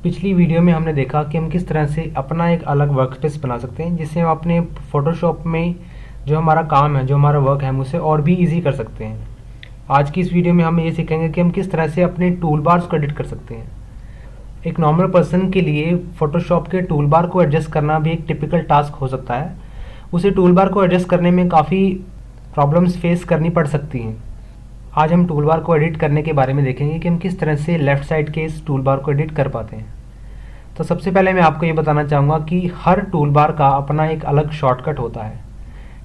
पिछली वीडियो में हमने देखा कि हम किस तरह से अपना एक अलग वर्क स्पेस बना सकते हैं, जिससे हम अपने फ़ोटोशॉप में जो हमारा काम है, जो हमारा वर्क है, हम उसे और भी ईजी कर सकते हैं। आज की इस वीडियो में हम ये सीखेंगे कि हम किस तरह से अपने टूल बार्स को एडिट कर सकते हैं। एक नॉर्मल पर्सन के लिए फ़ोटोशॉप के टूल बार को एडजस्ट करना भी एक टिपिकल टास्क हो सकता है। उसे टूल बार को एडजस्ट करने में काफ़ी प्रॉब्लम्स फेस करनी पड़ सकती हैं। आज हम टूल बार को एडिट करने के बारे में देखेंगे कि हम किस तरह से लेफ़्ट साइड के इस टूल बार को एडिट कर पाते हैं। तो सबसे पहले मैं आपको ये बताना चाहूँगा कि हर टूल बार का अपना एक अलग शॉर्टकट होता है,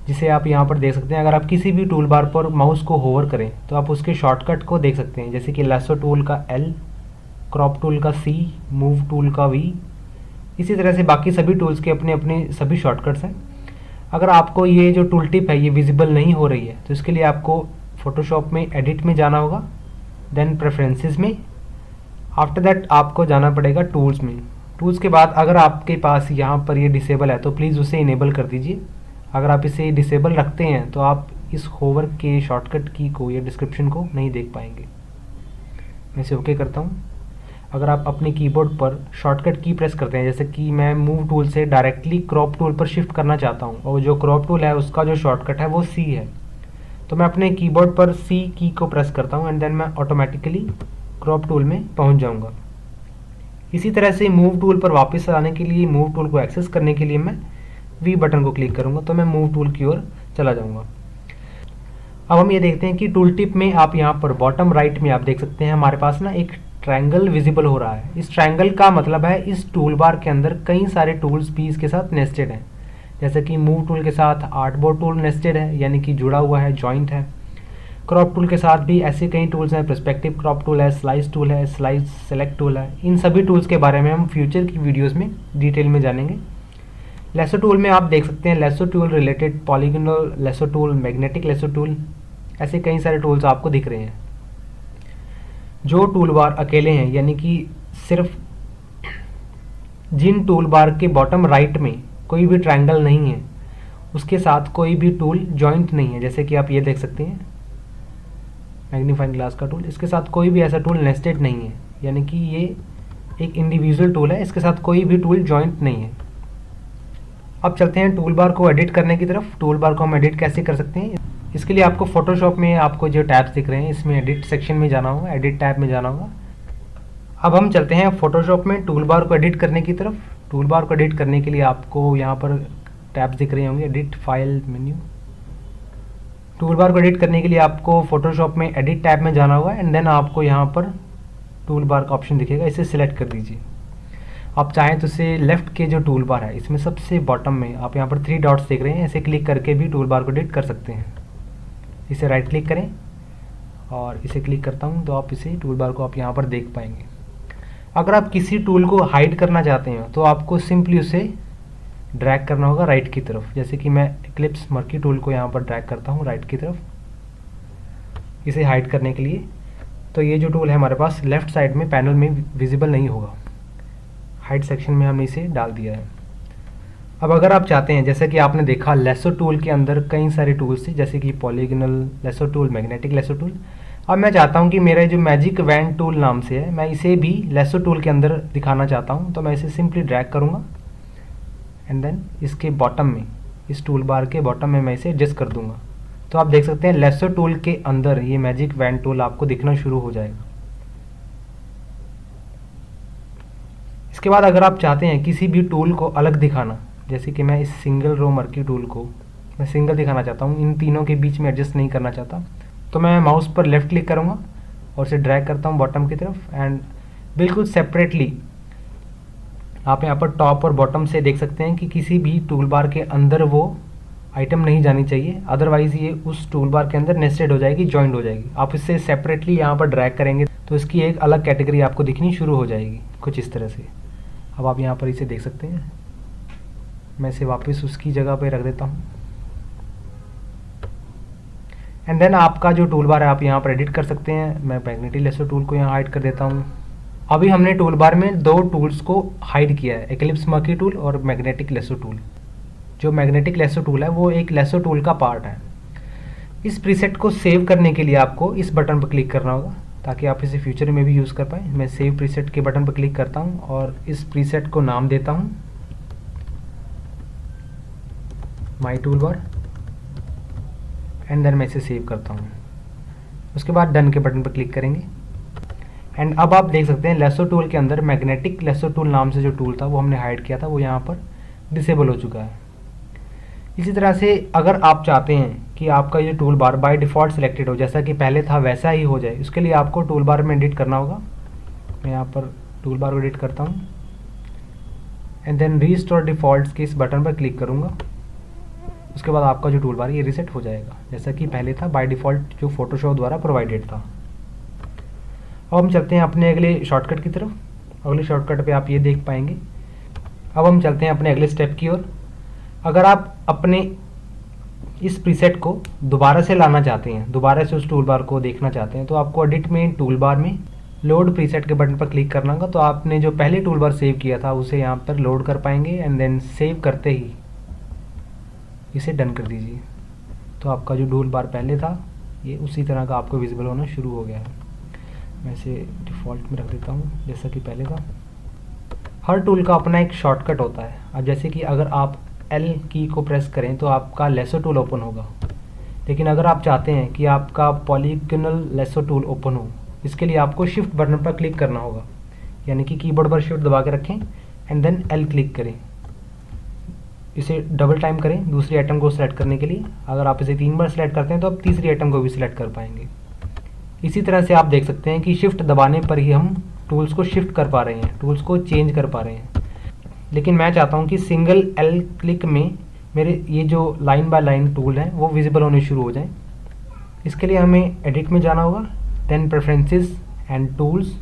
जिसे आप यहाँ पर देख सकते हैं। अगर आप किसी भी टूल बार पर माउस को होवर करें तो आप उसके शॉर्टकट को देख सकते हैं, जैसे कि लैसो टूल का L, क्रॉप टूल का C, मूव टूल का V। इसी तरह से बाकी सभी टूल्स के अपने अपने सभी शॉर्टकट्स हैं। अगर आपको ये जो टूल टिप है ये विजिबल नहीं हो रही है तो इसके लिए आपको फ़ोटोशॉप में एडिट में जाना होगा, देन प्रेफरेंसेस में। आफ्टर दैट आपको जाना पड़ेगा टूल्स में। टूल्स के बाद अगर आपके पास यहाँ पर ये डिसेबल है तो प्लीज़ उसे इनेबल कर दीजिए। अगर आप इसे डिसेबल रखते हैं तो आप इस होवर के शॉर्टकट की को या डिस्क्रिप्शन को नहीं देख पाएंगे। मैं इसे ओके करता हूँ। अगर आप अपने कीबोर्ड पर शॉर्टकट की प्रेस करते हैं, जैसे कि मैं मूव टूल से डायरेक्टली क्रॉप टूल पर शिफ्ट करना चाहता हूँ और जो क्रॉप टूल है उसका जो शॉर्टकट है वो C है, तो मैं अपने कीबोर्ड पर C की को प्रेस करता हूँ एंड देन मैं ऑटोमेटिकली क्रॉप टूल में पहुँच जाऊँगा। इसी तरह से मूव टूल पर वापस आने के लिए, मूव टूल को एक्सेस करने के लिए मैं V बटन को क्लिक करूँगा तो मैं मूव टूल की ओर चला जाऊँगा। अब हम ये देखते हैं कि टूल टिप में आप यहाँ पर बॉटम राइट में आप देख सकते हैं हमारे पास ना एक ट्रायंगल विजिबल हो रहा है। इस ट्रायंगल का मतलब है इस टूल बार के अंदर कई सारे टूल्स भी इसके साथ नेस्टेड हैं। जैसे कि मूव टूल के साथ आर्टबोर्ड टूल नेस्टेड है, यानी कि जुड़ा हुआ है, जॉइंट है। क्रॉप टूल के साथ भी ऐसे कई टूल्स हैं, पर्सपेक्टिव क्रॉप टूल है, स्लाइस टूल है, स्लाइस सेलेक्ट टूल है। इन सभी टूल्स के बारे में हम फ्यूचर की वीडियोस में डिटेल में जानेंगे। लेसो टूल में आप देख सकते हैं lasso tool related, polygonal lasso tool, magnetic lasso tool, ऐसे कई सारे टूल्स आपको दिख रहे हैं। जो टूल बार अकेले हैं, यानी कि सिर्फ जिन टूल बार के बॉटम राइट में कोई भी ट्रायंगल नहीं है, उसके साथ कोई भी टूल जॉइंट नहीं है, जैसे कि आप ये देख सकते हैं मैग्नीफाइंग ग्लास का टूल, इसके साथ कोई भी ऐसा टूल नेस्टेड नहीं है, यानी कि ये एक इंडिविजुअल टूल है, इसके साथ कोई भी टूल जॉइंट नहीं है। अब चलते हैं टूल बार को एडिट करने की तरफ। टूल बार को हम एडिट कैसे कर सकते हैं, इसके लिए आपको फोटोशॉप में आपको जो टैब्स दिख रहे हैं इसमें एडिट सेक्शन में जाना होगा, एडिट टैब में जाना होगा। अब हम चलते हैं फोटोशॉप में टूल बार को एडिट करने की तरफ। टूल बार को एडिट करने के लिए आपको यहाँ पर टैब्स दिख रहे होंगे, edit, file, menu. Tool bar को एडिट करने के लिए आपको फोटोशॉप में एडिट टैब में जाना होगा एंड देन आपको यहाँ पर टूल बार का ऑप्शन दिखेगा, इसे सिलेक्ट कर दीजिए। आप चाहें तो इसे लेफ्ट के जो टूल बार है इसमें सबसे बॉटम में आप यहाँ पर 3 डॉट्स देख रहे हैं, ऐसे क्लिक करके भी टूल बार को एडिट कर सकते हैं। इसे राइट क्लिक करें और इसे क्लिक करता हूँ तो आप इसे टूल बार को आप यहाँ पर देख पाएंगे। अगर आप किसी टूल को हाइड करना चाहते हैं तो आपको सिंपली उसे ड्रैग करना होगा राइट की तरफ, जैसे कि मैं इक्लिप्स मर्की टूल को यहाँ पर ड्रैग करता हूँ राइट की तरफ इसे हाइड करने के लिए। तो ये जो टूल है हमारे पास लेफ्ट साइड में पैनल में विजिबल नहीं होगा, हाइड सेक्शन में हमने इसे डाल दिया है। अब अगर आप चाहते हैं, जैसे कि आपने देखा लेसो टूल के अंदर कई सारे टूल्स थे, जैसे कि polygonal lasso tool, magnetic lasso tool. अब मैं चाहता हूं कि मेरा जो मैजिक वैन टूल नाम से है, मैं इसे भी लेसो टूल के अंदर दिखाना चाहता हूं, तो मैं इसे सिंपली ड्रैग करूंगा एंड देन इसके बॉटम में, इस टूल बार के बॉटम में मैं इसे एडजस्ट कर दूंगा। तो आप देख सकते हैं लेसो टूल के अंदर ये मैजिक वैन टूल आपको दिखना शुरू हो जाएगा। इसके बाद अगर आप चाहते हैं किसी भी टूल को अलग दिखाना, जैसे कि मैं इस सिंगल रो मर्की टूल को मैं सिंगल दिखाना चाहता हूँ, इन तीनों के बीच में एडजस्ट नहीं करना चाहता, तो मैं माउस पर लेफ़्ट क्लिक करूँगा और इसे ड्रैग करता हूँ बॉटम की तरफ एंड बिल्कुल सेपरेटली आप यहाँ पर टॉप और बॉटम से देख सकते हैं कि किसी भी टूल बार के अंदर वो आइटम नहीं जानी चाहिए, अदरवाइज़ ये उस टूल बार के अंदर नेस्टेड हो जाएगी, जॉइंट हो जाएगी। आप इसे सेपरेटली यहाँ पर ड्रैग करेंगे तो इसकी एक अलग कैटेगरी आपको दिखनी शुरू हो जाएगी, कुछ इस तरह से। अब आप यहाँ पर इसे देख सकते हैं, मैं इसे वापस उसकी जगह पे रख देता हूँ एंड देन आपका जो टूल बार है आप यहाँ पर एडिट कर सकते हैं। मैं मैग्नेटिक लेसो टूल को यहाँ हाइड कर देता हूँ। अभी हमने टूल बार में 2 टूल्स को हाइड किया है, इक्लिप्स मर्की टूल और मैग्नेटिक लेसो टूल। जो मैग्नेटिक लेसो टूल है वो एक लेसो टूल का पार्ट है। इस प्रीसेट को सेव करने के लिए आपको इस बटन पर क्लिक करना होगा ताकि आप इसे फ्यूचर में भी यूज़ कर पाएँ। मैं सेव प्रीसेट के बटन पर क्लिक करता हूँ और इस प्रीसेट को नाम देता हूँ माई टूल बार एंड देन मैं इसे सेव करता हूँ। उसके बाद डन के बटन पर क्लिक करेंगे एंड अब आप देख सकते हैं लेसो टूल के अंदर मैग्नेटिक लेसो टूल नाम से जो टूल था वो हमने हाइड किया था, वो यहाँ पर डिसेबल हो चुका है। इसी तरह से अगर आप चाहते हैं कि आपका ये tool bar by default selected हो, जैसा कि पहले था वैसा ही हो जाए, उसके लिए आपको टूल बार में एडिट करना होगा। मैं यहाँ पर टूल बार को एडिट करता हूँ एंड देन रीस्टोर डिफ़ॉल्ट्स के इस बटन पर क्लिक करूँगा। उसके बाद आपका जो टूल बार ये रीसेट हो जाएगा जैसा कि पहले था बाय डिफ़ॉल्ट जो फोटोशॉप द्वारा प्रोवाइडेड था। अब हम चलते हैं अपने अगले शॉर्टकट की तरफ। अगले शॉर्टकट पे आप ये देख पाएंगे। अब हम चलते हैं अपने अगले स्टेप की ओर। अगर आप अपने इस प्रीसेट को दोबारा से लाना चाहते हैं, दोबारा से उस टूल बार को देखना चाहते हैं, तो आपको एडिट में टूल बार में लोड प्रीसेट के बटन पर क्लिक करना होगा। तो आपने जो पहले टूल बार सेव किया था उसे यहाँ पर लोड कर पाएंगे एंड देन सेव करते ही इसे डन कर दीजिए। तो आपका जो टूल बार पहले था ये उसी तरह का आपको विजिबल होना शुरू हो गया है। मैं इसे डिफ़ॉल्ट में रख देता हूँ जैसा कि पहले था। हर टूल का अपना एक शॉर्टकट होता है। अब जैसे कि अगर आप L की को प्रेस करें तो आपका लेसो टूल ओपन होगा, लेकिन अगर आप चाहते हैं कि आपका पॉलीगोनल लेसो टूल ओपन हो, इसके लिए आपको शिफ्ट बटन पर क्लिक करना होगा। यानी कि कीबोर्ड पर शिफ्ट दबा के रखें एंड देन L क्लिक करें। इसे डबल टाइम करें दूसरी आइटम को सिलेक्ट करने के लिए। अगर आप इसे 3 बार सिलेक्ट करते हैं तो आप तीसरी आइटम को भी सिलेक्ट कर पाएंगे। इसी तरह से आप देख सकते हैं कि शिफ्ट दबाने पर ही हम टूल्स को शिफ्ट कर पा रहे हैं, टूल्स को चेंज कर पा रहे हैं। लेकिन मैं चाहता हूं कि सिंगल L क्लिक में मेरे ये जो लाइन बाय लाइन टूल हैं वो विजिबल होने शुरू हो जाएं। इसके लिए हमें एडिट में जाना होगा, देन प्रेफरेंसेस एंड टूल्स।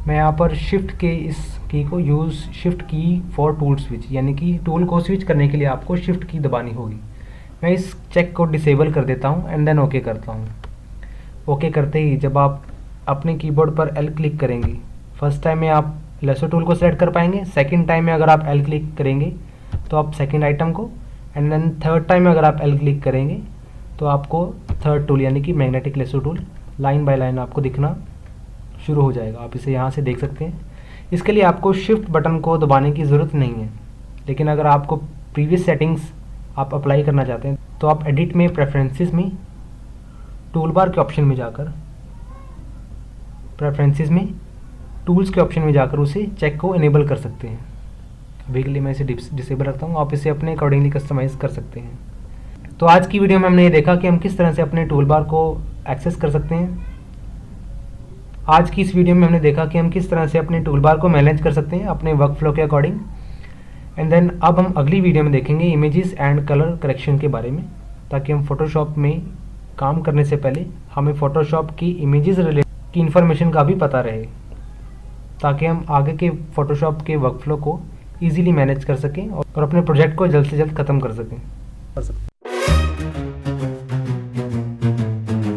मैं यहाँ पर शिफ्ट के इस की को यूज़ शिफ्ट की फॉर टूल स्विच, यानी कि टूल को स्विच करने के लिए आपको शिफ्ट की दबानी होगी। मैं इस चेक को डिसेबल कर देता हूँ एंड देन ओके करता हूँ। ओके करते ही जब आप अपने कीबोर्ड पर L क्लिक करेंगे, फर्स्ट टाइम में आप लेसो टूल को सेलेक्ट कर पाएंगे, सेकंड टाइम में अगर आप L क्लिक करेंगे तो आप सेकंड आइटम को, एंड देन थर्ड टाइम में अगर आप L क्लिक करेंगे तो आपको थर्ड टूल यानी कि magnetic lasso tool line by line आपको दिखना शुरू हो जाएगा। आप इसे यहाँ से देख सकते हैं। इसके लिए आपको शिफ्ट बटन को दबाने की ज़रूरत नहीं है, लेकिन अगर आपको प्रीवियस सेटिंग्स आप अप्लाई करना चाहते हैं तो आप एडिट में प्रेफरेंसेस में टूल बार के ऑप्शन में जाकर प्रेफरेंसेस में टूल्स के ऑप्शन में जाकर उसे चेक को इनेबल कर सकते हैं। अभी के लिए मैं इसे डिसेबल रखता हूँ, आप इसे अपने अकॉर्डिंगली कस्टमाइज़ कर सकते हैं। तो आज की वीडियो में हमने ये देखा कि हम किस तरह से अपने टूल बार को एक्सेस कर सकते हैं। आज की इस वीडियो में हमने देखा कि हम किस तरह से अपने टूल बार को मैनेज कर सकते हैं अपने वर्क फ्लो के अकॉर्डिंग। एंड देन अब हम अगली वीडियो में देखेंगे इमेजेस एंड कलर करेक्शन के बारे में, ताकि हम फोटोशॉप में काम करने से पहले हमें फोटोशॉप की इमेजेस रिलेटेड की इन्फॉर्मेशन का भी पता रहे, ताकि हम आगे के फोटोशॉप के वर्क फ्लो को ईजिली मैनेज कर सकें और अपने प्रोजेक्ट को जल्द से जल्द ख़त्म कर सकें।